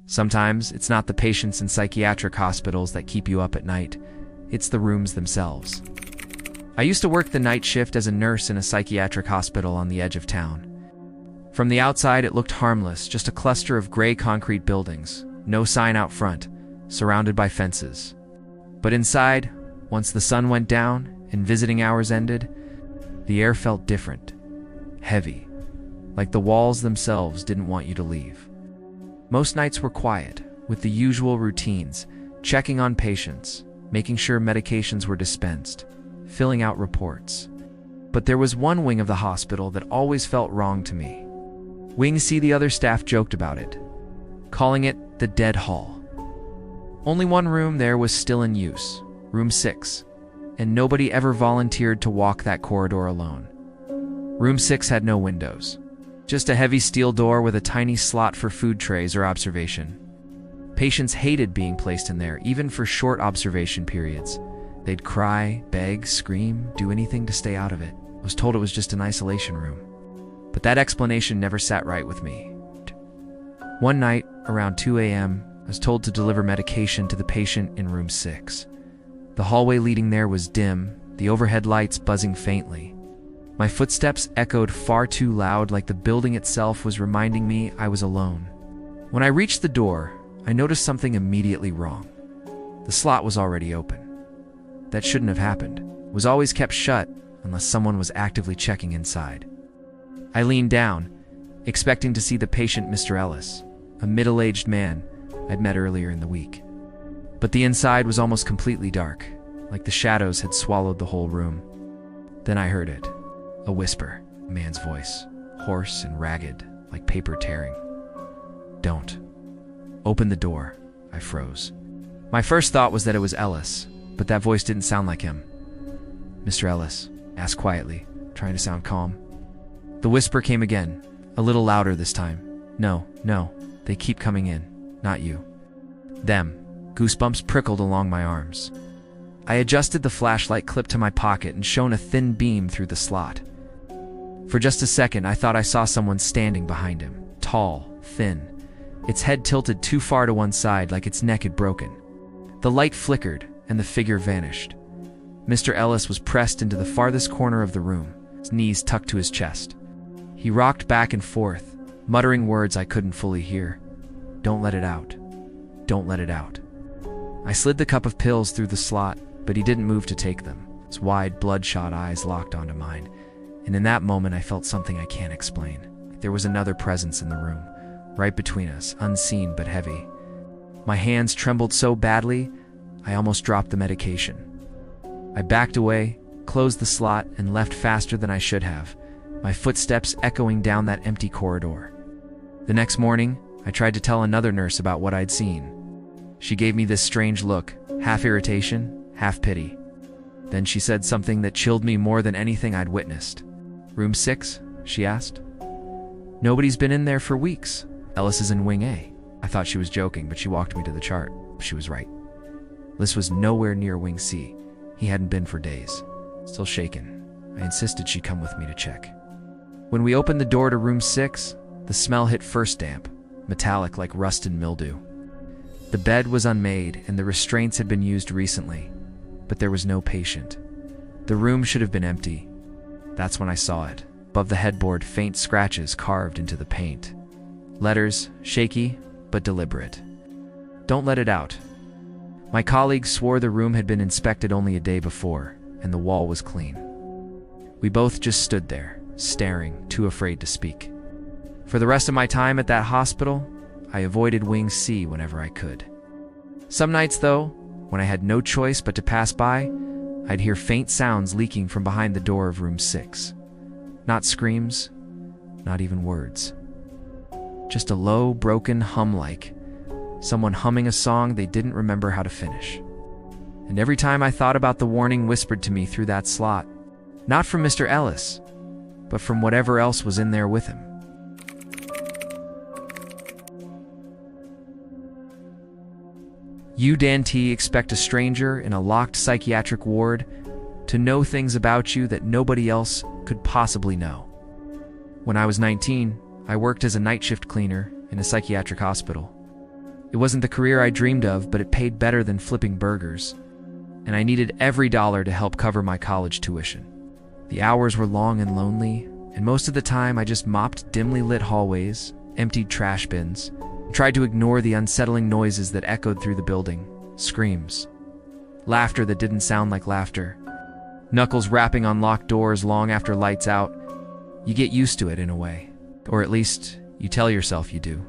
Sometimes it's not the patients in psychiatric hospitals that keep you up at night. It's the rooms themselves. I used to work the night shift as a nurse in a psychiatric hospital on the edge of town. From the outside, it looked harmless, just a cluster of gray concrete buildings, no sign out front, surrounded by fences. But inside, once the sun went down and visiting hours ended, the air felt different, heavy, like the walls themselves didn't want you to leave. Most nights were quiet, with the usual routines, checking on patients, making sure medications were dispensed, filling out reports. But there was one wing of the hospital that always felt wrong to me. Wing C, the other staff joked about it, calling it the dead hall. Only one room there was still in use, room 6, and nobody ever volunteered to walk that corridor alone. Room 6 had no windows, just a heavy steel door with a tiny slot for food trays or observation. Patients hated being placed in there, even for short observation periods. They'd cry, beg, scream, do anything to stay out of it. I was told it was just an isolation room. But that explanation never sat right with me. One night, around 2 a.m., I was told to deliver medication to the patient in room 6. The hallway leading there was dim, the overhead lights buzzing faintly. My footsteps echoed far too loud, like the building itself was reminding me I was alone. When I reached the door, I noticed something immediately wrong. The slot was already open. That shouldn't have happened. It was always kept shut unless someone was actively checking inside. I leaned down, expecting to see the patient, Mr. Ellis, a middle-aged man I'd met earlier in the week. But the inside was almost completely dark, like the shadows had swallowed the whole room. Then I heard it, a whisper, a man's voice, hoarse and ragged, like paper tearing. "Don't. Open the door." I froze. My first thought was that it was Ellis, but that voice didn't sound like him. "Mr. Ellis," asked quietly, trying to sound calm. The whisper came again, a little louder this time. No, they keep coming in, not you." Them. Goosebumps prickled along my arms. I adjusted the flashlight clip to my pocket and shone a thin beam through the slot. For just a second, I thought I saw someone standing behind him, tall, thin, its head tilted too far to one side like its neck had broken. The light flickered, and the figure vanished. Mr. Ellis was pressed into the farthest corner of the room, his knees tucked to his chest. He rocked back and forth, muttering words I couldn't fully hear. "Don't let it out. Don't let it out." I slid the cup of pills through the slot, but he didn't move to take them. His wide, bloodshot eyes locked onto mine, and in that moment I felt something I can't explain. There was another presence in the room, right between us, unseen but heavy. My hands trembled so badly, I almost dropped the medication. I backed away, closed the slot, and left faster than I should have, my footsteps echoing down that empty corridor. The next morning, I tried to tell another nurse about what I'd seen. She gave me this strange look, half irritation, half pity. Then she said something that chilled me more than anything I'd witnessed. "Room 6?" she asked. "Nobody's been in there for weeks. Ellis is in Wing A." I thought she was joking, but she walked me to the chart. She was right. Ellis was nowhere near Wing C. He hadn't been for days. Still shaken, I insisted she come with me to check. When we opened the door to room 6, the smell hit first damp, metallic like rust and mildew. The bed was unmade and the restraints had been used recently, but there was no patient. The room should have been empty. That's when I saw it. Above the headboard, faint scratches carved into the paint. Letters, shaky but deliberate. "Don't let it out." My colleagues swore the room had been inspected only a day before, and the wall was clean. We both just stood there, staring, too afraid to speak. For the rest of my time at that hospital, I avoided Wing C whenever I could. Some nights, though, when I had no choice but to pass by, I'd hear faint sounds leaking from behind the door of room 6. Not screams, not even words. Just a low, broken hum, like someone humming a song they didn't remember how to finish. And every time I thought about the warning whispered to me through that slot, not from Mr. Ellis, but from whatever else was in there with him. You, Dan T., expect a stranger in a locked psychiatric ward to know things about you that nobody else could possibly know. When I was 19, I worked as a night shift cleaner in a psychiatric hospital. It wasn't the career I dreamed of, but it paid better than flipping burgers. And I needed every dollar to help cover my college tuition. The hours were long and lonely, and most of the time I just mopped dimly lit hallways, emptied trash bins, and tried to ignore the unsettling noises that echoed through the building. Screams. Laughter that didn't sound like laughter. Knuckles rapping on locked doors long after lights out. You get used to it in a way. Or at least, you tell yourself you do.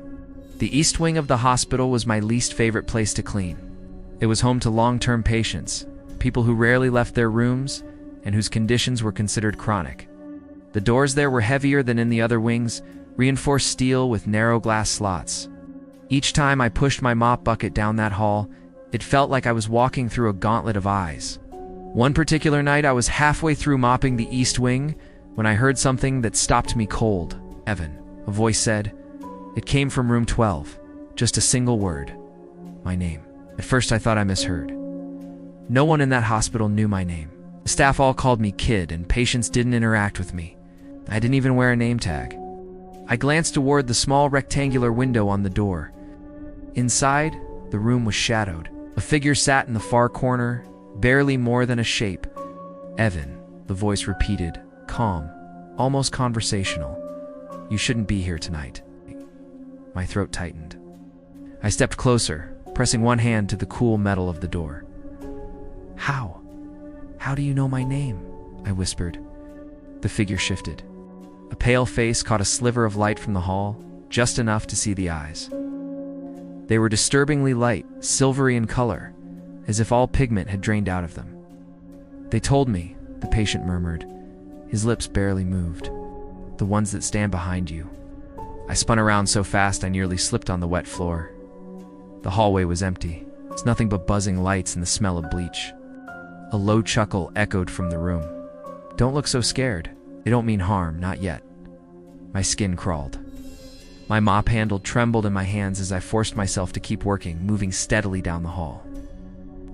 The east wing of the hospital was my least favorite place to clean. It was home to long-term patients, people who rarely left their rooms and whose conditions were considered chronic. The doors there were heavier than in the other wings, reinforced steel with narrow glass slots. Each time I pushed my mop bucket down that hall, it felt like I was walking through a gauntlet of eyes. One particular night, I was halfway through mopping the east wing when I heard something that stopped me cold. "Evan," a voice said. It came from room 12. Just a single word. My name. At first I thought I misheard. No one in that hospital knew my name. The staff all called me kid, and patients didn't interact with me. I didn't even wear a name tag. I glanced toward the small rectangular window on the door. Inside, the room was shadowed. A figure sat in the far corner, barely more than a shape. "Evan," the voice repeated, calm, almost conversational. "You shouldn't be here tonight." My throat tightened. I stepped closer, pressing one hand to the cool metal of the door. How? How do you know my name?" I whispered. The figure shifted. A pale face caught a sliver of light from the hall, just enough to see the eyes. They were disturbingly light, silvery in color, as if all pigment had drained out of them. "They told me," the patient murmured. His lips barely moved. "The ones that stand behind you." I spun around so fast I nearly slipped on the wet floor. The hallway was empty. It's nothing but buzzing lights and the smell of bleach. A low chuckle echoed from the room. "Don't look so scared. They don't mean harm, not yet." My skin crawled. My mop handle trembled in my hands as I forced myself to keep working, moving steadily down the hall.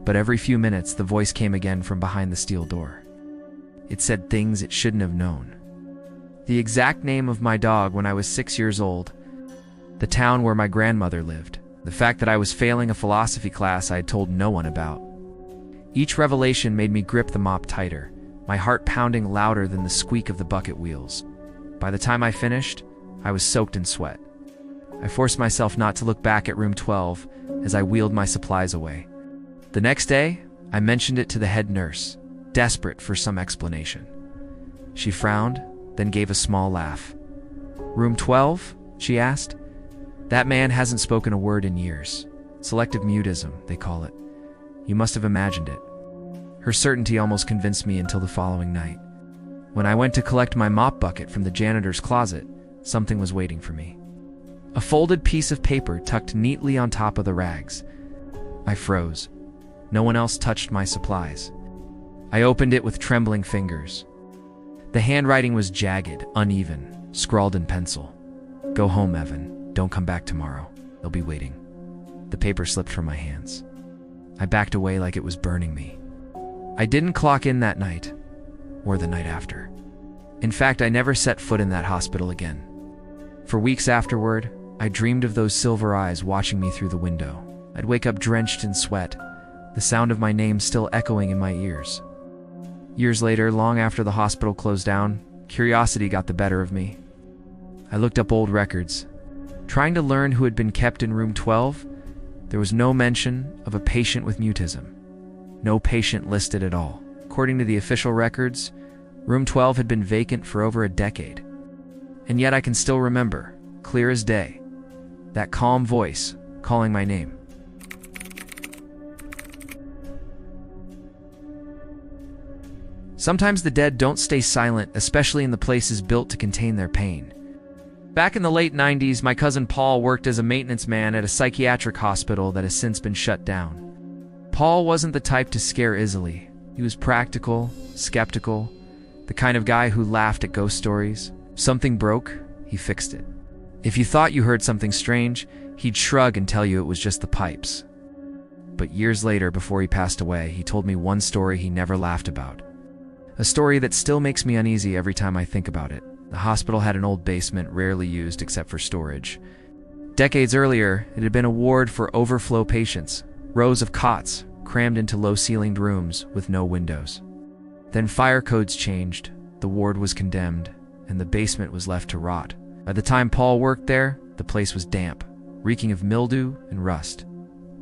But every few minutes, the voice came again from behind the steel door. It said things it shouldn't have known. The exact name of my dog when I was 6 years old, the town where my grandmother lived, the fact that I was failing a philosophy class I had told no one about. Each revelation made me grip the mop tighter, my heart pounding louder than the squeak of the bucket wheels. By the time I finished, I was soaked in sweat. I forced myself not to look back at room 12 as I wheeled my supplies away. The next day, I mentioned it to the head nurse, desperate for some explanation. She frowned, then gave a small laugh. "Room 12?" she asked. "That man hasn't spoken a word in years. Selective mutism, they call it. You must have imagined it." Her certainty almost convinced me until the following night. When I went to collect my mop bucket from the janitor's closet, something was waiting for me. A folded piece of paper tucked neatly on top of the rags. I froze. No one else touched my supplies. I opened it with trembling fingers. The handwriting was jagged, uneven, scrawled in pencil. "Go home, Evan. Don't come back tomorrow. They'll be waiting." The paper slipped from my hands. I backed away like it was burning me. I didn't clock in that night, or the night after. In fact, I never set foot in that hospital again. For weeks afterward, I dreamed of those silver eyes watching me through the window. I'd wake up drenched in sweat, the sound of my name still echoing in my ears. Years later, long after the hospital closed down, curiosity got the better of me. I looked up old records. Trying to learn who had been kept in room 12, there was no mention of a patient with mutism. No patient listed at all. According to the official records, room 12 had been vacant for over a decade. And yet I can still remember, clear as day, that calm voice calling my name. Sometimes the dead don't stay silent, especially in the places built to contain their pain. Back in the late 90s, my cousin Paul worked as a maintenance man at a psychiatric hospital that has since been shut down. Paul wasn't the type to scare easily. He was practical, skeptical, the kind of guy who laughed at ghost stories. Something broke, he fixed it. If you thought you heard something strange, he'd shrug and tell you it was just the pipes. But years later, before he passed away, he told me one story he never laughed about. A story that still makes me uneasy every time I think about it. The hospital had an old basement rarely used except for storage. Decades earlier, it had been a ward for overflow patients, rows of cots crammed into low-ceilinged rooms with no windows. Then fire codes changed, the ward was condemned, and the basement was left to rot. By the time Paul worked there, the place was damp, reeking of mildew and rust.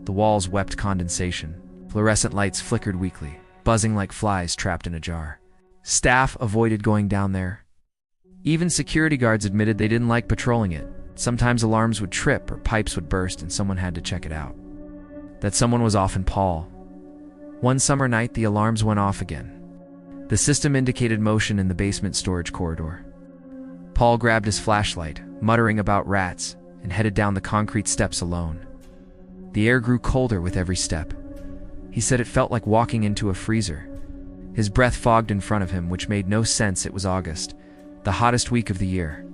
The walls wept condensation. Fluorescent lights flickered weakly, buzzing like flies trapped in a jar. Staff avoided going down there. Even security guards admitted they didn't like patrolling it. Sometimes alarms would trip or pipes would burst and someone had to check it out. That someone was often Paul. One summer night, the alarms went off again. The system indicated motion in the basement storage corridor. Paul grabbed his flashlight, muttering about rats, and headed down the concrete steps alone. The air grew colder with every step. He said it felt like walking into a freezer. His breath fogged in front of him, which made no sense. It was August, the hottest week of the year.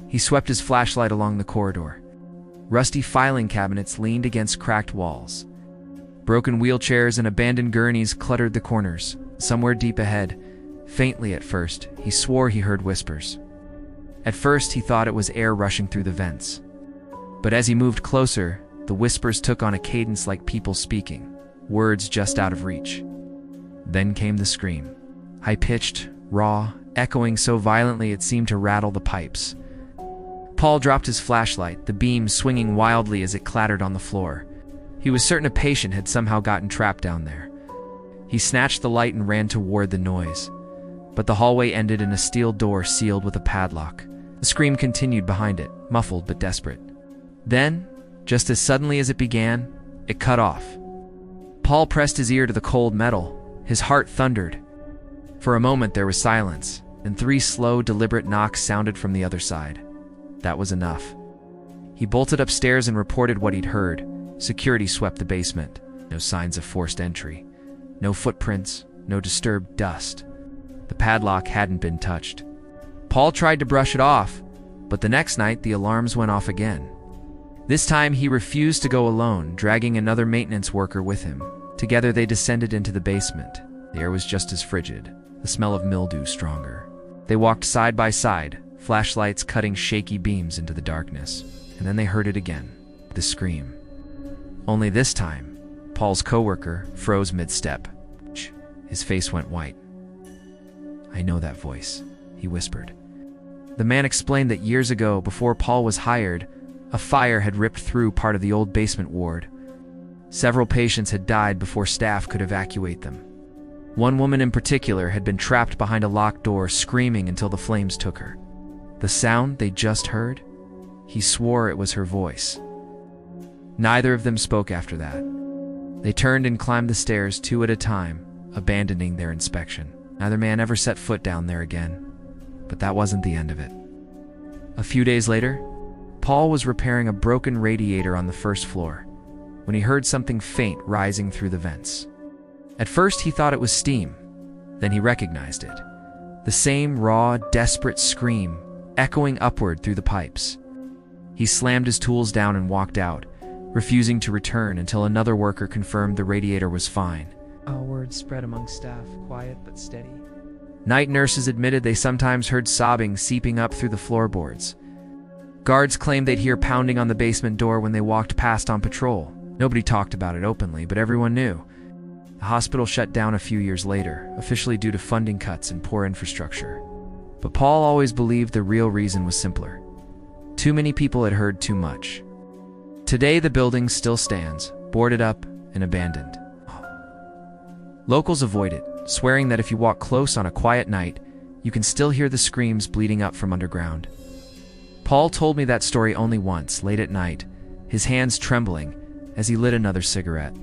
He swept his flashlight along the corridor. Rusty filing cabinets leaned against cracked walls. Broken wheelchairs and abandoned gurneys cluttered the corners. Somewhere deep ahead, faintly at first, he swore he heard whispers. At first, he thought it was air rushing through the vents. But as he moved closer, the whispers took on a cadence like people speaking, words just out of reach. Then came the scream. High-pitched, raw, echoing so violently it seemed to rattle the pipes. Paul dropped his flashlight, the beam swinging wildly as it clattered on the floor. He was certain a patient had somehow gotten trapped down there. He snatched the light and ran toward the noise. But the hallway ended in a steel door sealed with a padlock. The scream continued behind it, muffled but desperate. Then, just as suddenly as it began, it cut off. Paul pressed his ear to the cold metal. His heart thundered. For a moment there was silence, and 3 slow, deliberate knocks sounded from the other side. That was enough. He bolted upstairs and reported what he'd heard. Security swept the basement. No signs of forced entry. No footprints, no disturbed dust. The padlock hadn't been touched. Paul tried to brush it off, but the next night the alarms went off again. This time he refused to go alone, dragging another maintenance worker with him. Together they descended into the basement. The air was just as frigid, the smell of mildew stronger. They walked side by side, flashlights cutting shaky beams into the darkness. And then they heard it again, the scream. Only this time, Paul's coworker froze mid-step. His face went white. "I know that voice," he whispered. The man explained that years ago, before Paul was hired, a fire had ripped through part of the old basement ward. Several patients had died before staff could evacuate them. One woman in particular had been trapped behind a locked door, screaming until the flames took her. The sound they just heard? He swore it was her voice. Neither of them spoke after that. They turned and climbed the stairs 2 at a time, abandoning their inspection. Neither man ever set foot down there again. But that wasn't the end of it. A few days later, Paul was repairing a broken radiator on the first floor when he heard something faint rising through the vents. At first he thought it was steam. Then he recognized it. The same raw, desperate scream, echoing upward through the pipes. He slammed his tools down and walked out, refusing to return until another worker confirmed the radiator was fine. Word spread among staff, quiet but steady. Night nurses admitted they sometimes heard sobbing seeping up through the floorboards. Guards claimed they'd hear pounding on the basement door when they walked past on patrol. Nobody talked about it openly, but everyone knew. The hospital shut down a few years later, officially due to funding cuts and poor infrastructure. But Paul always believed the real reason was simpler. Too many people had heard too much. Today the building still stands, boarded up and abandoned. Locals avoid it, swearing that if you walk close on a quiet night, you can still hear the screams bleeding up from underground. Paul told me that story only once, late at night, his hands trembling as he lit another cigarette.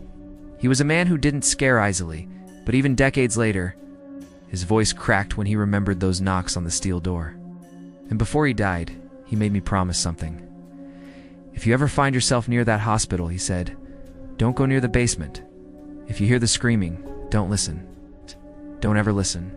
He was a man who didn't scare easily, but even decades later, his voice cracked when he remembered those knocks on the steel door. And before he died, he made me promise something. "If you ever find yourself near that hospital," he said, "don't go near the basement. If you hear the screaming, don't listen. Don't ever listen."